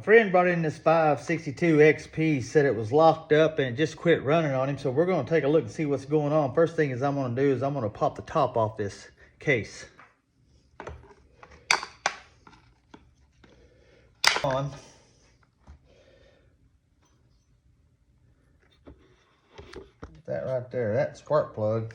friend brought in this 562XP, said it was locked up and it just quit running on him. So we're going to take a look and see what's going on. First thing is I'm going to do is I'm going to pop the top off this case. On. That right there, that spark plug.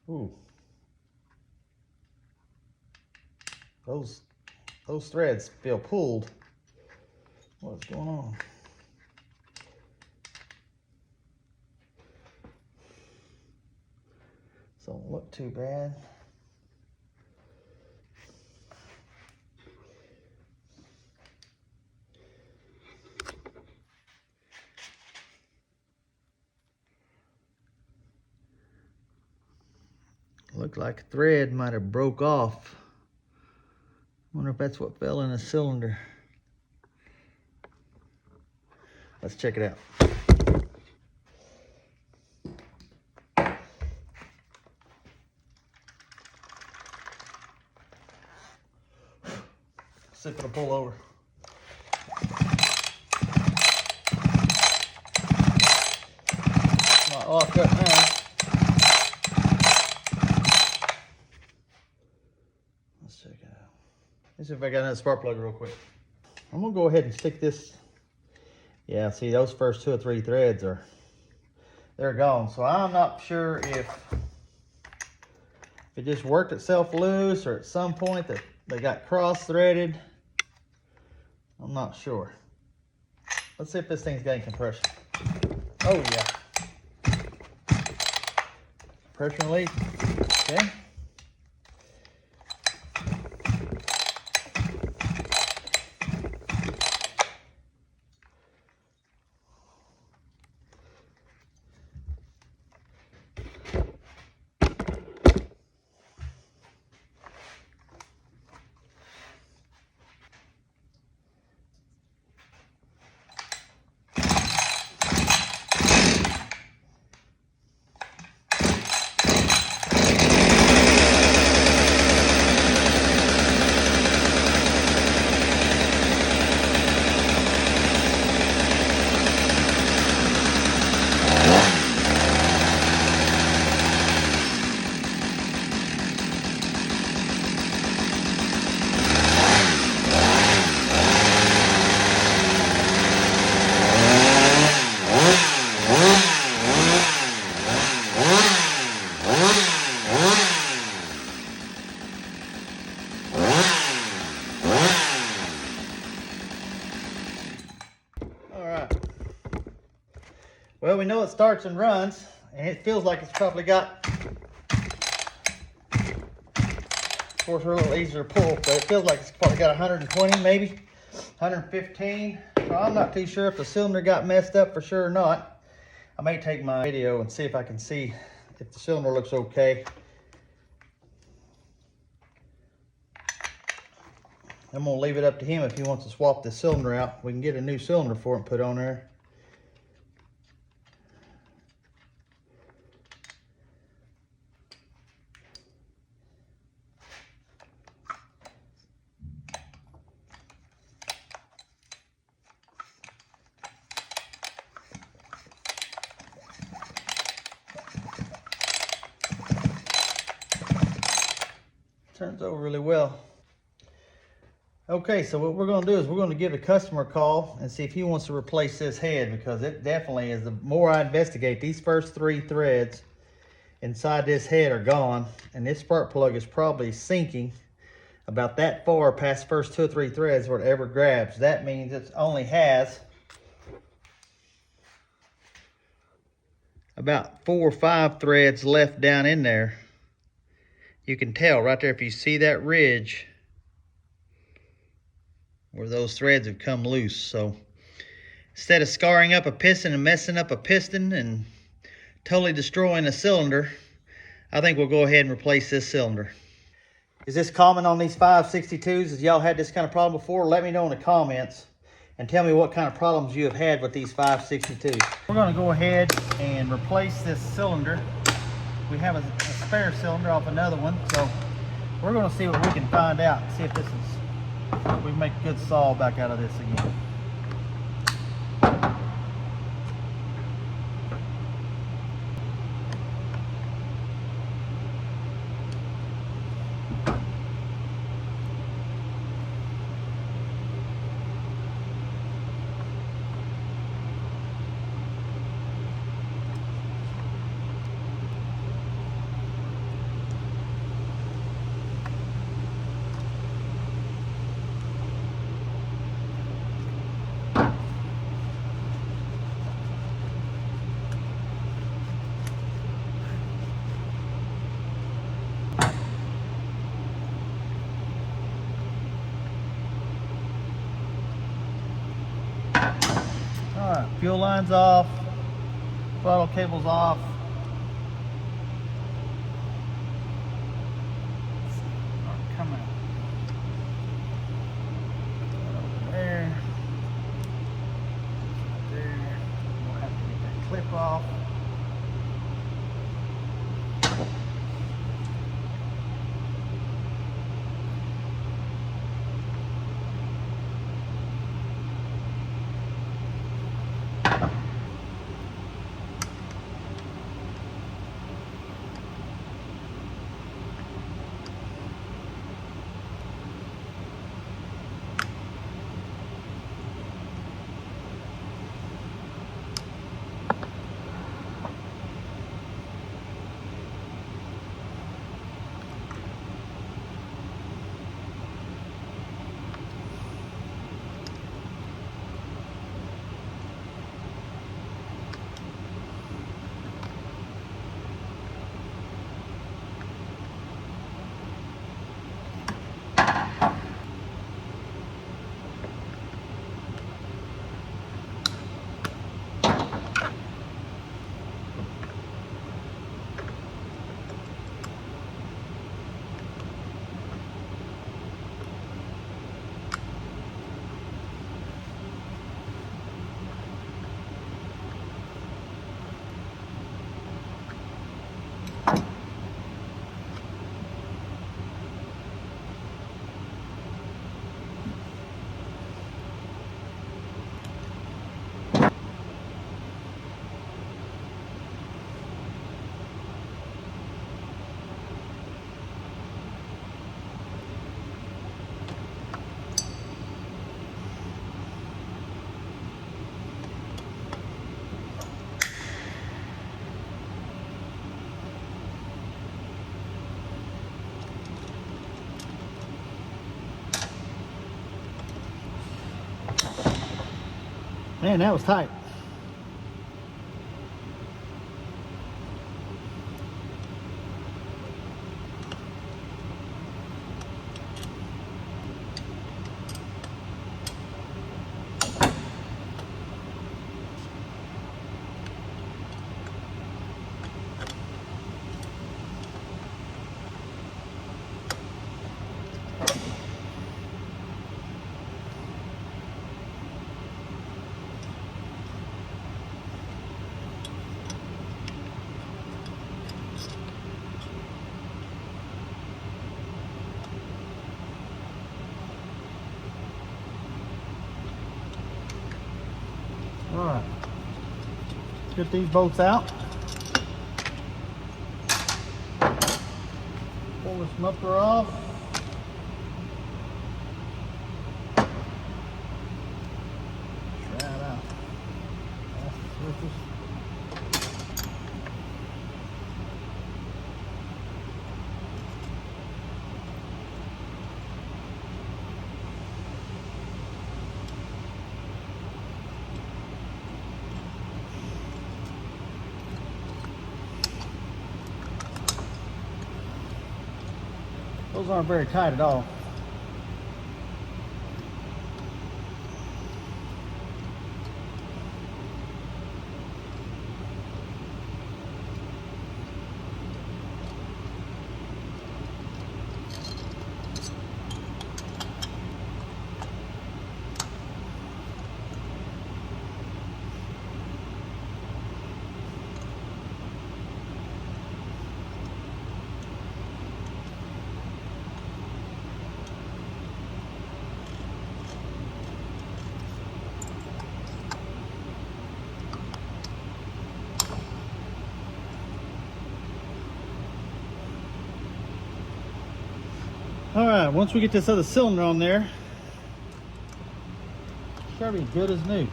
Ooh. Those threads feel pulled. What's going on? Don't look too bad. Looked like a thread might have broke off. Wonder if that's what fell in the cylinder. Let's check it out. See if it'll pull over. Not locked up now. Let's check it out. Let's see if I got another spark plug real quick. I'm gonna go ahead and stick this. Yeah, see those first 2 or 3 threads they're gone. So I'm not sure if it just worked itself loose or at some point that they got cross-threaded. I'm not sure. Let's see if this thing's getting compression. Oh yeah. Pressure relief. Okay. Well, we know it starts and runs, and it feels like it's probably got, of course, a little easier to pull, but it feels like it's probably got 120, maybe 115. So I'm not too sure if the cylinder got messed up for sure or not. I may take my video and see if I can see if the cylinder looks okay. I'm gonna leave it up to him if he wants to swap the cylinder out. We can get a new cylinder for it and put on there. Turns over really well. Okay, so what we're going to do is we're going to give the customer a call and see if he wants to replace this head, because it definitely is, the more I investigate, these first 3 threads inside this head are gone, and this spark plug is probably sinking about that far past the first 2 or 3 threads where it ever grabs. That means it only has about 4 or 5 threads left down in there. You can tell right there if you see that ridge where those threads have come loose. So instead of scarring up a piston and messing up a piston and totally destroying a cylinder, I think we'll go ahead and replace this cylinder. Is this common on these 562s? Has y'all had this kind of problem before? Let me know in the comments and tell me what kind of problems you have had with these 562s. We're going to go ahead and replace this cylinder. We have a spare cylinder off another one, so we're going to see what we can find out. See if this is, if we can make a good saw back out of this again. Alright, fuel line's off, throttle cable's off. Come out. Over there. There. We'll have to get that clip off. Man, that was tight. All right, let's get these bolts out. Pull this muffler off. Shroud out. That's the surface. Those aren't very tight at all. All right, once we get this other cylinder on there, it should be good as new.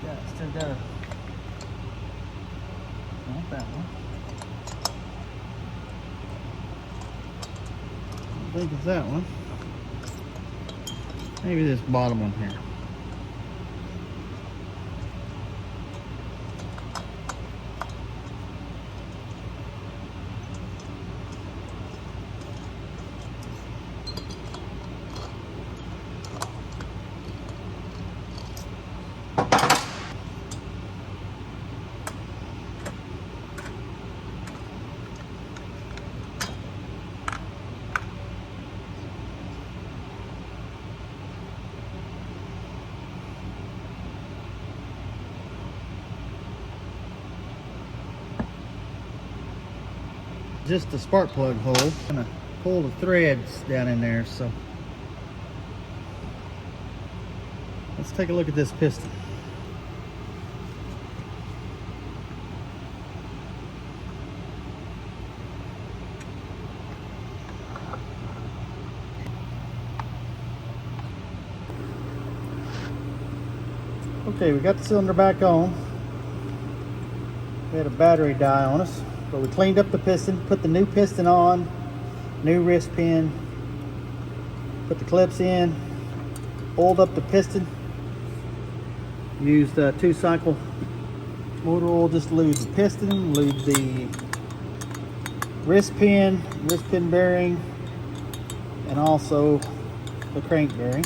Yeah, still got not that one. I think it's that one. Maybe this bottom one here. Just the spark plug hole. I'm gonna pull the threads down in there, so let's take a look at this piston. Okay, we got the cylinder back on. We had a battery die on us. But we cleaned up the piston, put the new piston on, new wrist pin, put the clips in, oiled up the piston, used 2-cycle motor oil just to lube the piston, lube the wrist pin bearing, and also the crank bearing.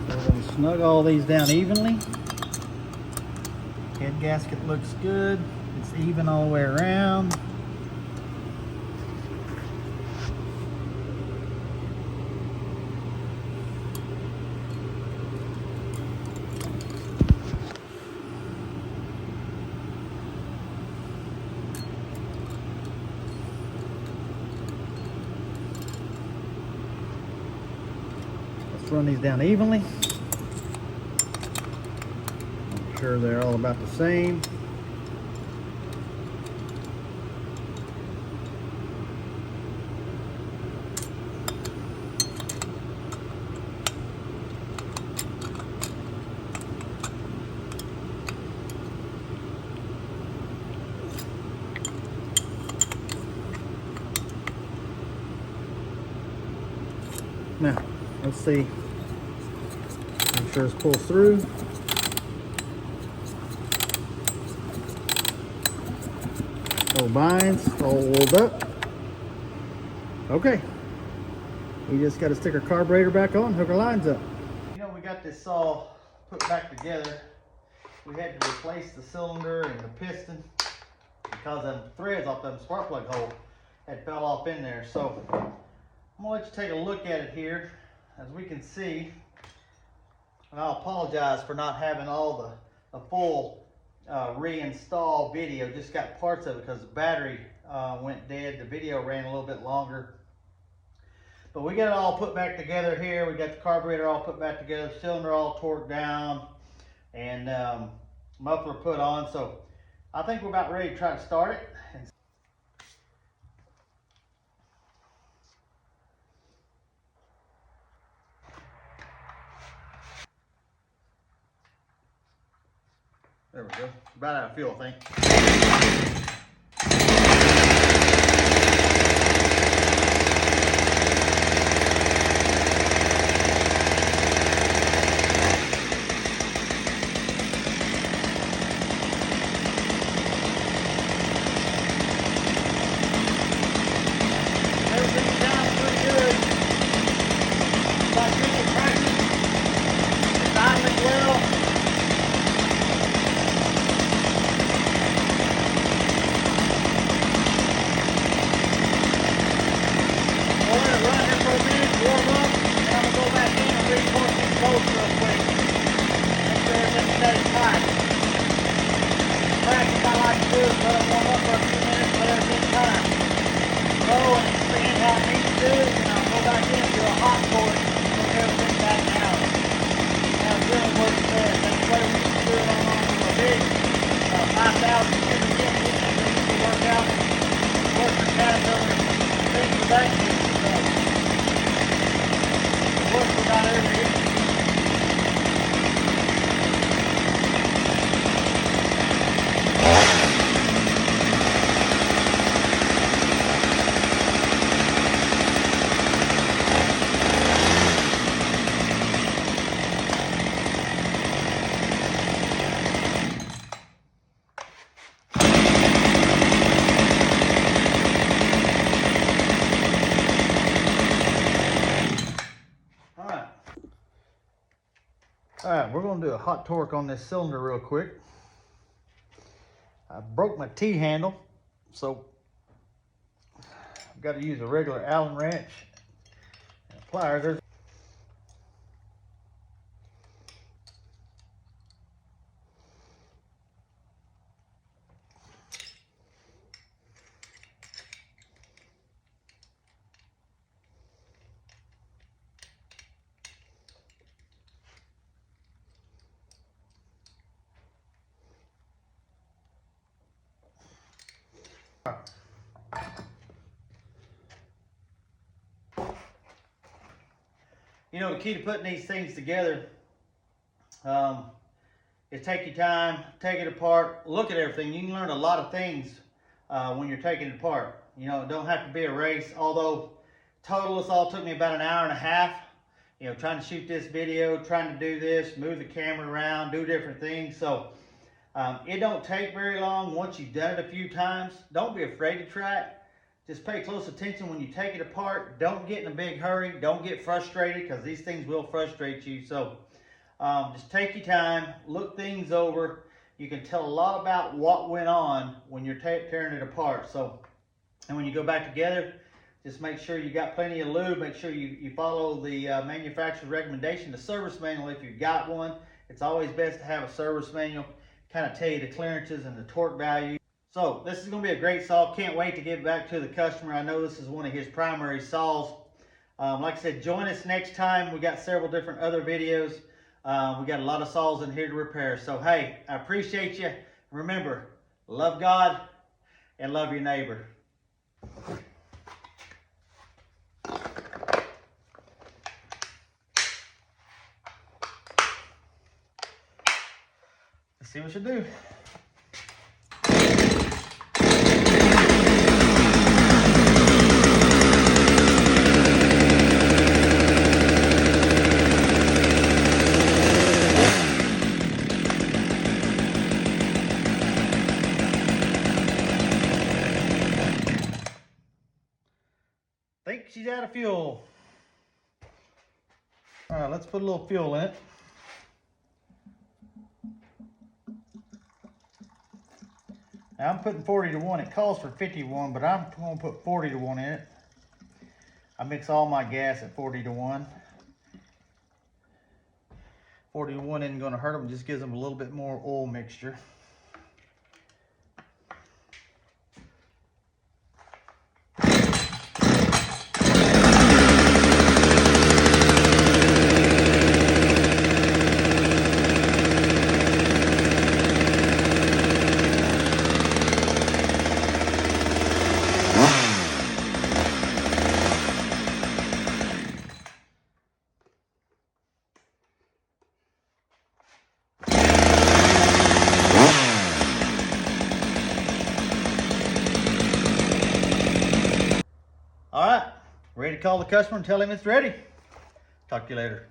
So we're going to snug all these down evenly. Head gasket looks good. It's even all the way around. Let's run these down evenly. Sure they're all about the same. Now, let's see. Make sure this pulls through. No binds, all oiled up. Okay. We just got to stick our carburetor back on, hook our lines up. You know, we got this all put back together. We had to replace the cylinder and the piston because them threads off them spark plug hole had fell off in there. So I'm gonna let you take a look at it here. As we can see, and I'll apologize for not having all the full reinstall video. Just got parts of it because the battery went dead. The video ran a little bit longer, but we got it all put back together here. We got the carburetor all put back together, cylinder all torqued down, and muffler put on. So I think we're about ready to try to start it. There we go. About out of fuel, I think. Everything's down pretty good. Like people practice. It's idling well. Warm up, and I'm going to go back in and reinforce these bolts real quick. Make sure everything's steady tight. Practice I like to do is let them warm up for a few minutes, let everything tight. Go and expand how it needs to do is I'll go back in and do a hot torque and put everything back out. Now it really works best. That's the way we used to do it on a big 5,000 engine that we used to work out. Work for Caterpillar, things of that nature. So it works for about every engine. All right, we're gonna do a hot torque on this cylinder real quick. I broke my T-handle, so I've got to use a regular Allen wrench and pliers. You know, the key to putting these things together is take your time, take it apart, look at everything. You can learn a lot of things when you're taking it apart. You know, it don't have to be a race, although total this all took me about an hour and a half. You know, trying to shoot this video, trying to do this, move the camera around, do different things. So it don't take very long once you've done it a few times. Don't be afraid to try it. Just pay close attention when you take it apart. Don't get in a big hurry. Don't get frustrated, because these things will frustrate you. So just take your time, look things over. You can tell a lot about what went on when you're tearing it apart. So, and when you go back together, just make sure you got plenty of lube. Make sure you follow the manufacturer's recommendation, the service manual if you've got one. It's always best to have a service manual, kind of tell you the clearances and the torque value. So this is going to be a great saw. Can't wait to give it back to the customer. I know this is one of his primary saws. Like I said, join us next time. We got several different other videos. We got a lot of saws in here to repair. So hey, I appreciate you. Remember, love God and love your neighbor. Let's see what you do. Think she's out of fuel. All right, let's put a little fuel in it. Now I'm putting 40 to 1. It calls for 50 to 1, but I'm going to put 40 to 1 in it. I mix all my gas at 40 to 1. 40 to 1 isn't going to hurt them, just gives them a little bit more oil mixture. All right, ready to call the customer and tell him it's ready. Talk to you later.